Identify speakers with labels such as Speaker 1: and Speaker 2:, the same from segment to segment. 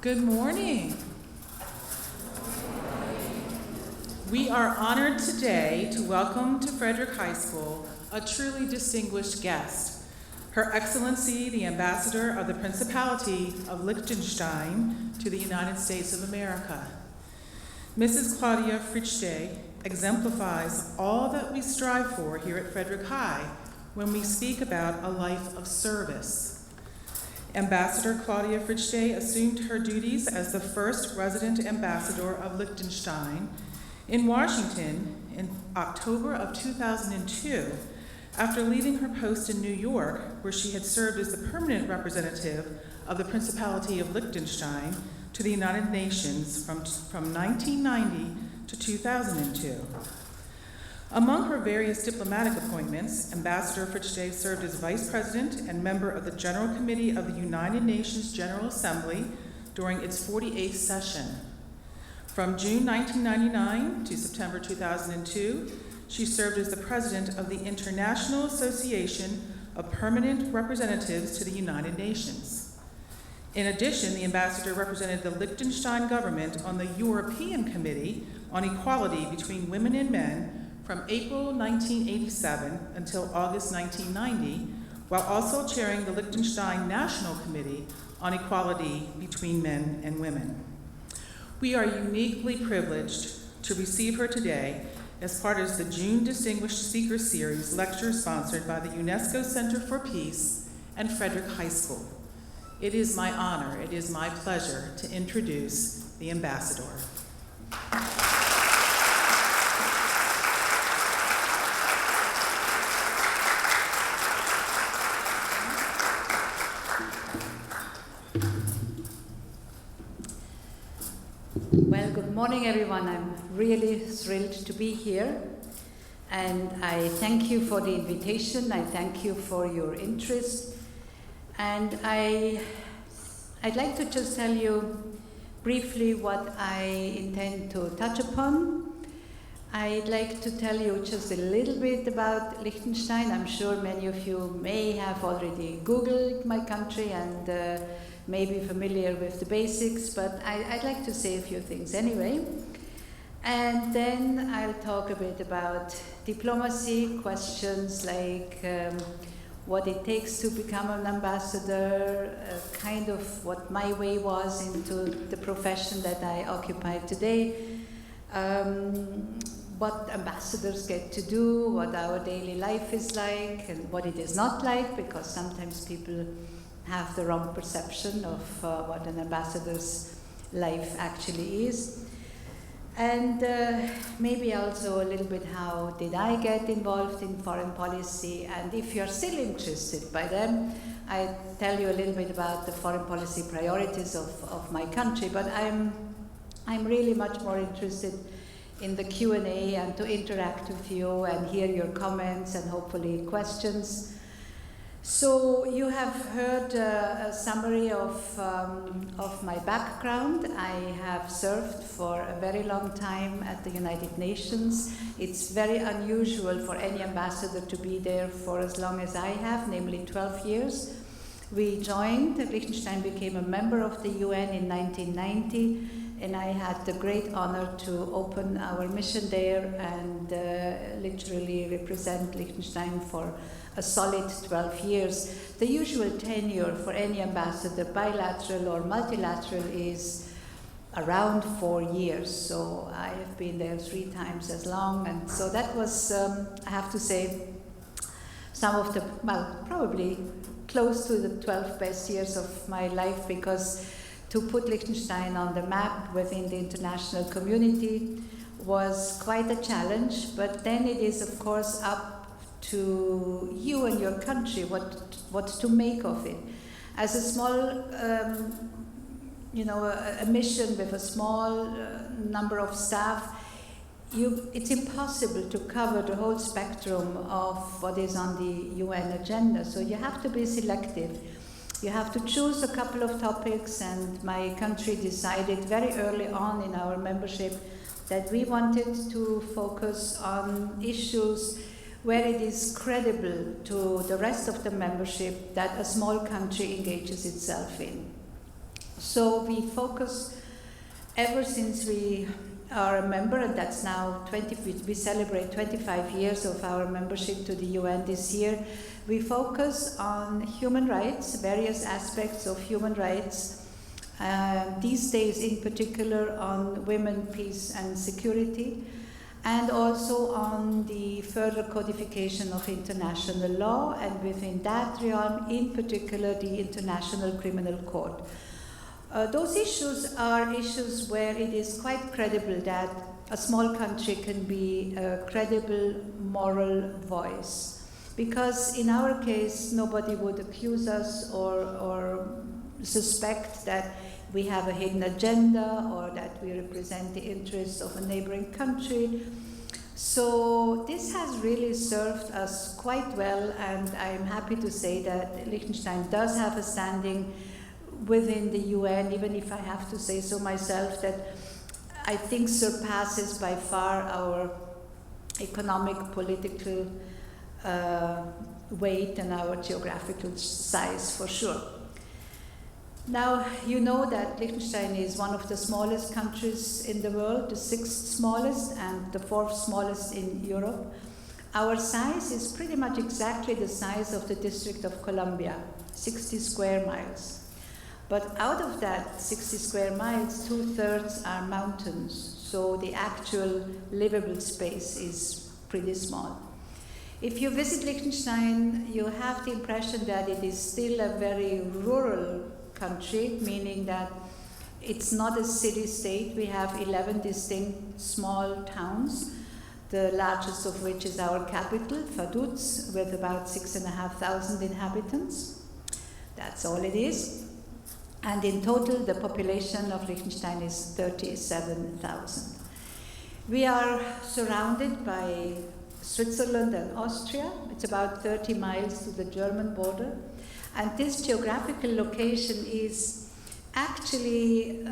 Speaker 1: Good morning. We are honored today to welcome to Frederick High School a truly distinguished guest, Her Excellency, the Ambassador of the Principality of Liechtenstein to the United States of America. Mrs. Claudia Fristche exemplifies all that we strive for here at Frederick High when we speak about a life of service. Ambassador Claudia Fristche assumed her duties as the first resident ambassador of Liechtenstein in Washington in October of 2002, after leaving her post in New York, where she had served as the permanent representative of the Principality of Liechtenstein to the United Nations from 1990 to 2002. Among her various diplomatic appointments, Ambassador Fristche served as Vice President and member of the General Committee of the United Nations General Assembly during its 48th session. From June 1999 to September 2002, she served as the President of the International Association of Permanent Representatives to the United Nations. In addition, the ambassador represented the Liechtenstein government on the European Committee on Equality between Women and Men from April 1987 until August 1990, while also chairing the Liechtenstein National Committee on Equality between Men and Women. We are uniquely privileged to receive her today as part of the June Distinguished Speaker Series lecture sponsored by the UNESCO Center for Peace and Frederick High School. It is my honor, it is my pleasure to introduce the ambassador.
Speaker 2: Well, good morning, everyone. I'm really thrilled to be here. And I thank you for the invitation. I thank you for your interest. And I'd like to just tell you briefly what I intend to touch upon. I'd like to tell you just a little bit about Liechtenstein. I'm sure many of you may have already Googled my country and may be familiar with the basics, but I'd like to say a few things anyway. And then I'll talk a bit about diplomacy, questions like what it takes to become an ambassador, kind of what my way was into the profession that I occupy today, what ambassadors get to do, what our daily life is like, and what it is not like, because sometimes people have the wrong perception of what an ambassador's life actually is. And maybe also a little bit how did I get involved in foreign policy, and if you're still interested by them, I tell you a little bit about the foreign policy priorities of my country, but I'm really much more interested in the Q&A and to interact with you and hear your comments and hopefully questions. So you have heard a summary of my background. I have served for a very long time at the United Nations. It's very unusual for any ambassador to be there for as long as I have, namely 12 years. We joined, Liechtenstein became a member of the UN in 1990, and I had the great honor to open our mission there and literally represent Liechtenstein for a solid 12 years. The usual tenure for any ambassador, bilateral or multilateral, is around 4 years. So I have been there 3 times as long. And so that was, I have to say, some of the, well, probably close to the 12 best years of my life, because to put Liechtenstein on the map within the international community was quite a challenge. But then it is, of course, up to you and your country what to make of it. As a small, a mission with a small number of staff, it's impossible to cover the whole spectrum of what is on the UN agenda. So you have to be selective. You have to choose a couple of topics, and my country decided very early on in our membership that we wanted to focus on issues where it is credible to the rest of the membership that a small country engages itself in. So we focus, ever since we are a member, and that's now we celebrate 25 years of our membership to the UN this year. We focus on human rights, various aspects of human rights, these days in particular on women, peace and security, and also on the further codification of international law, and within that realm, in particular, the International Criminal Court. Those issues are issues where it is quite credible that a small country can be a credible moral voice. Because in our case, nobody would accuse us or suspect that we have a hidden agenda or that we represent the interests of a neighboring country. So this has really served us quite well, and I'm happy to say that Liechtenstein does have a standing within the UN, even if I have to say so myself, that I think surpasses by far our economic, political weight and our geographical size, for sure. Now, you know that Liechtenstein is one of the smallest countries in the world, the 6th smallest and the 4th smallest in Europe. Our size is pretty much exactly the size of the District of Columbia, 60 square miles. But out of that 60 square miles, 2/3 are mountains, so the actual livable space is pretty small. If you visit Liechtenstein, you have the impression that it is still a very rural country, meaning that it's not a city-state. We have 11 distinct small towns, the largest of which is our capital, Vaduz, with about 6,500 inhabitants. That's all it is. And in total, the population of Liechtenstein is 37,000. We are surrounded by Switzerland and Austria. It's about 30 miles to the German border. And this geographical location is actually,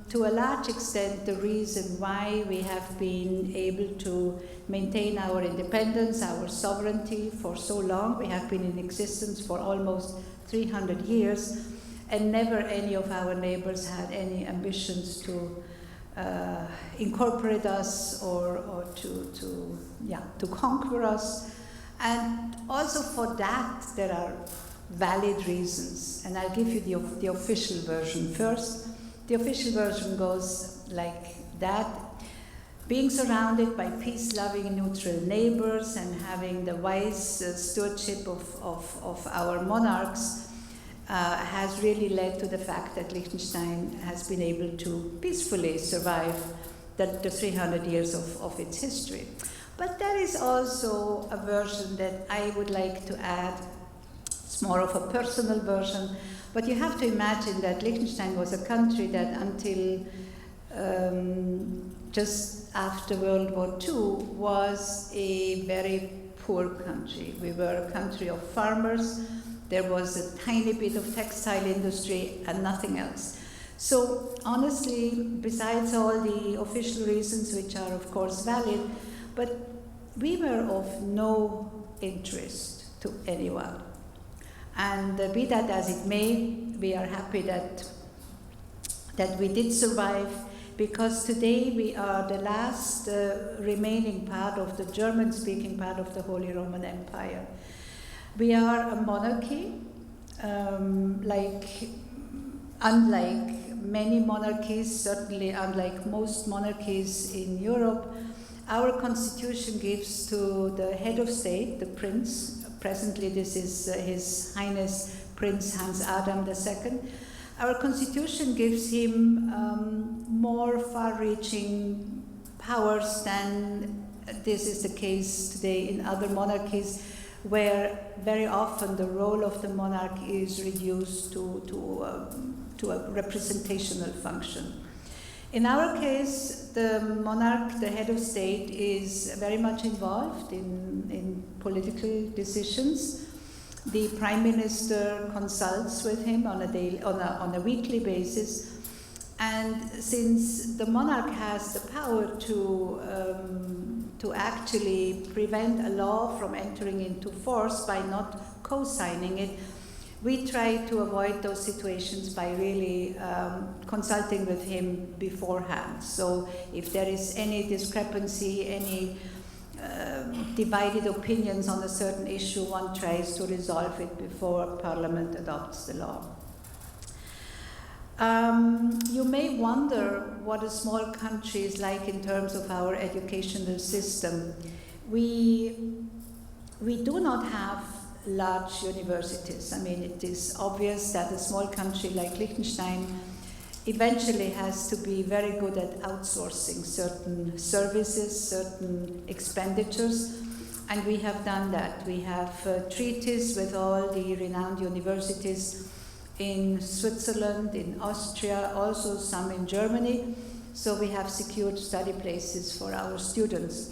Speaker 2: to a large extent, the reason why we have been able to maintain our independence, our sovereignty for so long. We have been in existence for almost 300 years. And never any of our neighbors had any ambitions to incorporate us or to conquer us. And also for that, there are valid reasons. And I'll give you the official version first. The official version goes like that. Being surrounded by peace-loving and neutral neighbors and having the wise stewardship of our monarchs has really led to the fact that Liechtenstein has been able to peacefully survive the 300 years of its history. But there is also a version that I would like to add. It's more of a personal version, but you have to imagine that Liechtenstein was a country that until just after World War II was a very poor country. We were a country of farmers. There was a tiny bit of textile industry and nothing else. So honestly, besides all the official reasons, which are of course valid, but we were of no interest to anyone. And be that as it may, we are happy that we did survive, because today we are the last remaining part of the German-speaking part of the Holy Roman Empire. We are a monarchy, unlike many monarchies, certainly unlike most monarchies in Europe. Our constitution gives to the head of state, the prince, presently this is His Highness Prince Hans Adam II, our constitution gives him more far-reaching powers than this is the case today in other monarchies, where very often the role of the monarch is reduced to a representational function. In our case, the monarch, the head of state, is very much involved in political decisions. The prime minister consults with him on a weekly basis. And since the monarch has the power to actually prevent a law from entering into force by not co-signing it, we try to avoid those situations by really consulting with him beforehand. So if there is any discrepancy, any divided opinions on a certain issue, one tries to resolve it before Parliament adopts the law. You may wonder what a small country is like in terms of our educational system. We do not have large universities. I mean, it is obvious that a small country like Liechtenstein eventually has to be very good at outsourcing certain services, certain expenditures, and we have done that. We have treaties with all the renowned universities in Switzerland, in Austria, also some in Germany, so we have secured study places for our students.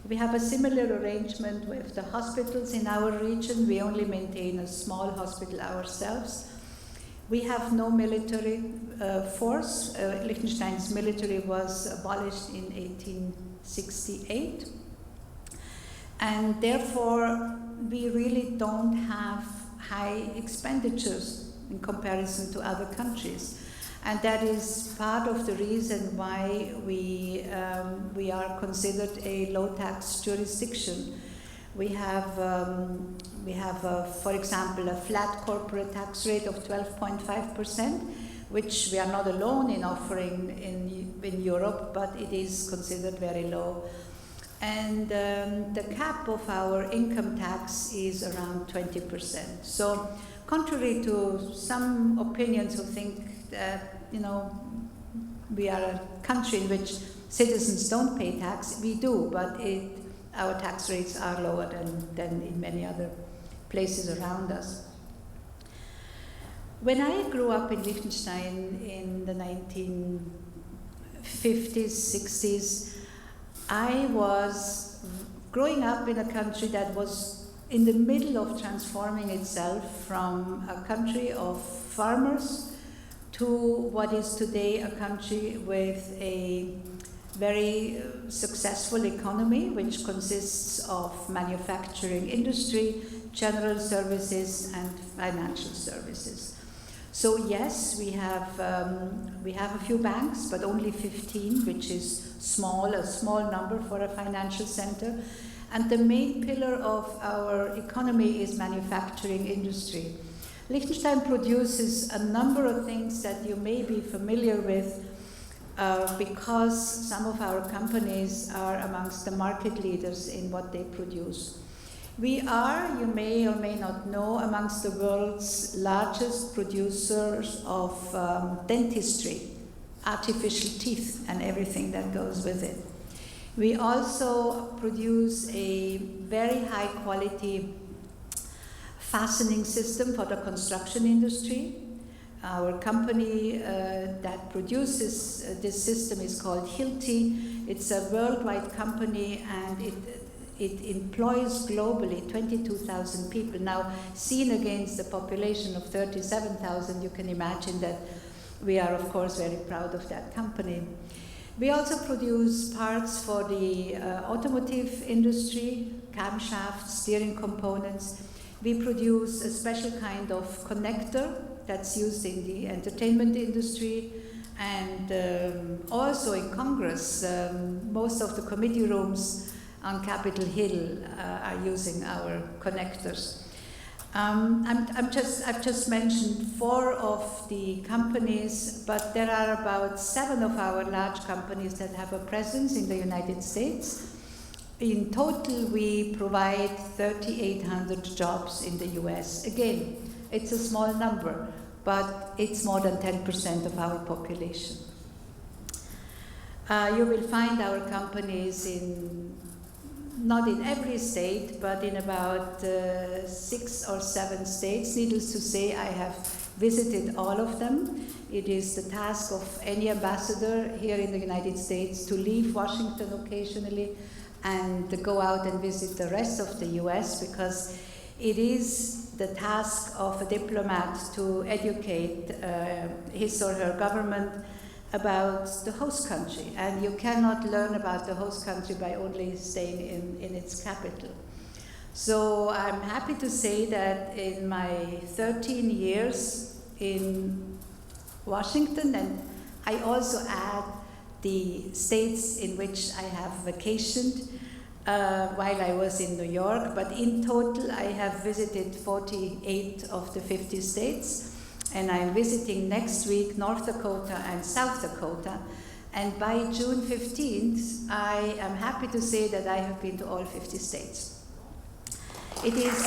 Speaker 2: We have a similar arrangement with the hospitals in our region. We only maintain a small hospital ourselves. We have no military force. Liechtenstein's military was abolished in 1868. And therefore, we really don't have high expenditures in comparison to other countries. And that is part of the reason why we are considered a low-tax jurisdiction. We have, for example, a flat corporate tax rate of 12.5%, which we are not alone in offering in Europe, but it is considered very low. And the cap of our income tax is around 20%. So, contrary to some opinions who think that, we are a country in which citizens don't pay tax, we do, but our tax rates are lower than in many other places around us. When I grew up in Liechtenstein in the 1950s, 60s, I was growing up in a country that was in the middle of transforming itself from a country of farmers to what is today a country with a very successful economy, which consists of manufacturing industry, general services, and financial services. So yes, we have a few banks, but only 15, which is a small number for a financial center. And the main pillar of our economy is manufacturing industry. Liechtenstein produces a number of things that you may be familiar with because some of our companies are amongst the market leaders in what they produce. We are, you may or may not know, amongst the world's largest producers of dentistry, artificial teeth and everything that goes with it. We also produce a very high quality fastening system for the construction industry. Our company that produces this system is called Hilti. It's a worldwide company and it employs globally 22,000 people. Now, seen against a population of 37,000, you can imagine that we are, of course, very proud of that company. We also produce parts for the automotive industry, camshafts, steering components. We produce a special kind of connector that's used in the entertainment industry, and also in Congress, most of the committee rooms on Capitol Hill are using our connectors. I've just mentioned 4 of the companies, but there are about 7 of our large companies that have a presence in the United States. In total, we provide 3,800 jobs in the US. Again, it's a small number, but it's more than 10% of our population. You will find our companies not in every state, but in about 6 or 7 states. Needless to say, I have visited all of them. It is the task of any ambassador here in the United States to leave Washington occasionally and go out and visit the rest of the US, because it is the task of a diplomat to educate his or her government about the host country, and you cannot learn about the host country by only staying in its capital. So I'm happy to say that in my 13 years in Washington, and I also add the states in which I have vacationed while I was in New York, but in total I have visited 48 of the 50 states, and I'm visiting next week North Dakota and South Dakota, and by June 15th I am happy to say that I have been to all 50 states. It is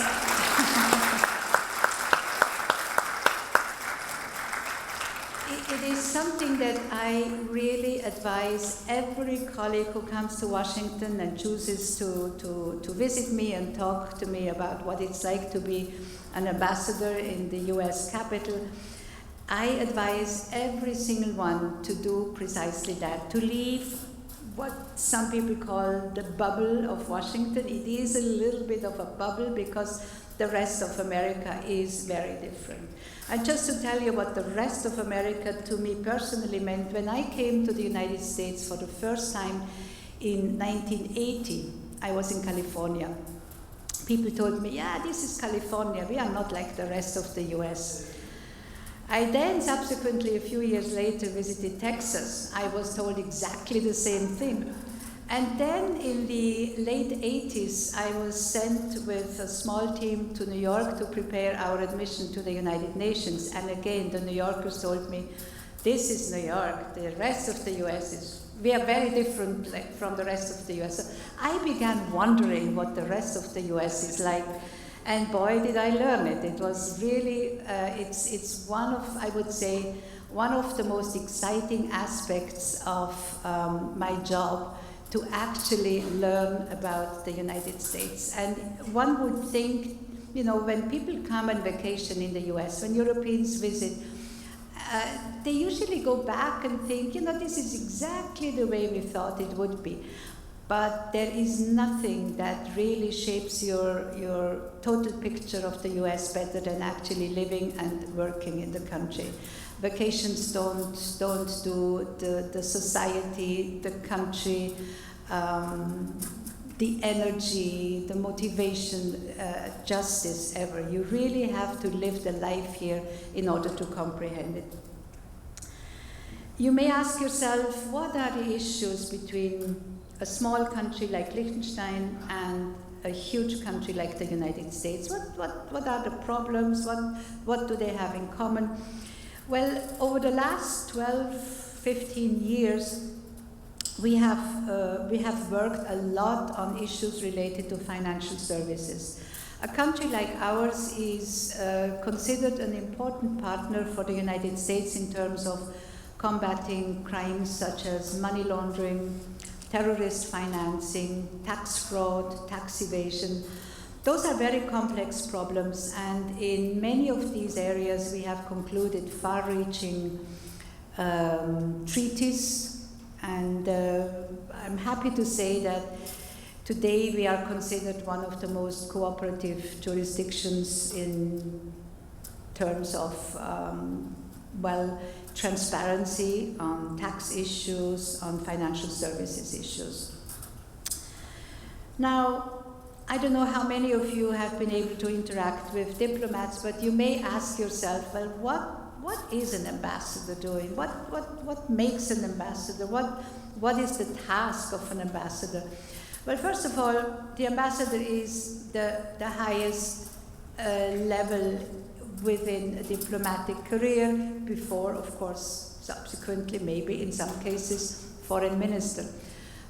Speaker 2: it is something that I really advise every colleague who comes to Washington and chooses to visit me and talk to me about what it's like to be an ambassador in the US Capitol. I advise every single one to do precisely that, to leave what some people call the bubble of Washington. It is a little bit of a bubble because the rest of America is very different. And just to tell you what the rest of America to me personally meant, when I came to the United States for the first time in 1980, I was in California. People told me, yeah, this is California, we are not like the rest of the US. I then subsequently, a few years later, visited Texas. I was told exactly the same thing. And then in the late 80s, I was sent with a small team to New York to prepare our admission to the United Nations. And again, the New Yorkers told me, this is New York, the rest of the US is, we are very different from the rest of the US. So I began wondering what the rest of the US is like. And boy, did I learn it. It was really, it's one of, I would say, one of the most exciting aspects of my job, to actually learn about the United States. And one would think, you know, when people come on vacation in the US, when Europeans visit, they usually go back and think, you know, this is exactly the way we thought it would be. But there is nothing that really shapes your total picture of the US better than actually living and working in the country. Vacations don't do the society, the country, the energy, the motivation, justice ever. You really have to live the life here in order to comprehend it. You may ask yourself, what are the issues between a small country like Liechtenstein and a huge country like the United States? What are the problems? What do they have in common? Well, over the last 12, 15 years, we have worked a lot on issues related to financial services. A country like ours is considered an important partner for the United States in terms of combating crimes such as money laundering, terrorist financing, tax fraud, tax evasion. Those are very complex problems, and in many of these areas we have concluded far-reaching treaties, and I'm happy to say that today we are considered one of the most cooperative jurisdictions in terms of transparency on tax issues, on financial services issues. Now, I don't know how many of you have been able to interact with diplomats, but you may ask yourself, well, what is an ambassador doing? What makes an ambassador? What is the task of an ambassador? Well, first of all, the ambassador is the highest level within a diplomatic career, before, of course, subsequently, maybe in some cases, foreign minister.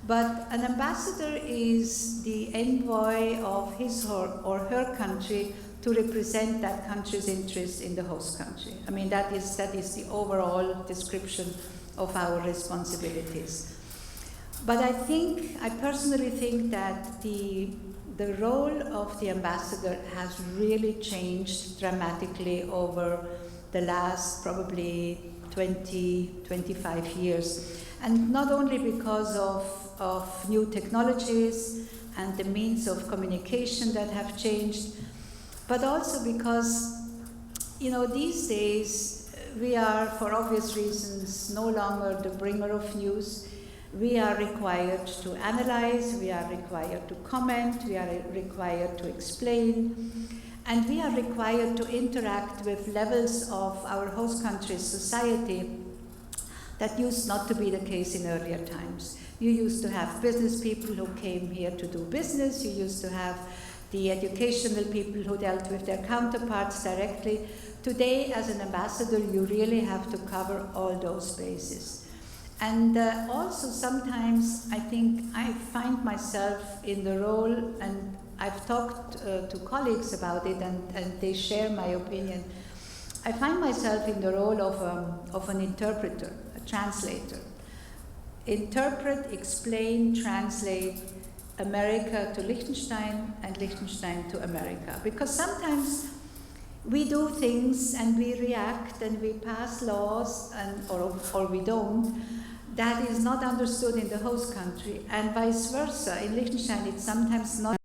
Speaker 2: But an ambassador is the envoy of his or her country to represent that country's interest in the host country. I mean, that is the overall description of our responsibilities. But I personally think that the role of the ambassador has really changed dramatically over the last probably 20, 25 years. And not only because of new technologies and the means of communication that have changed, but also because, you know, these days we are, for obvious reasons, no longer the bringer of news. We are required to analyze, we are required to comment, we are required to explain, and we are required to interact with levels of our host country's society that used not to be the case in earlier times. You used to have business people who came here to do business, you used to have the educational people who dealt with their counterparts directly. Today, as an ambassador, you really have to cover all those bases. And also sometimes I think I find myself in the role, and I've talked to colleagues about it and they share my opinion. I find myself in the role of an interpreter, a translator. Interpret, explain, translate America to Liechtenstein and Liechtenstein to America. Because sometimes we do things and we react and we pass laws or we don't. That is not understood in the host country, and vice versa. In Liechtenstein, it's sometimes not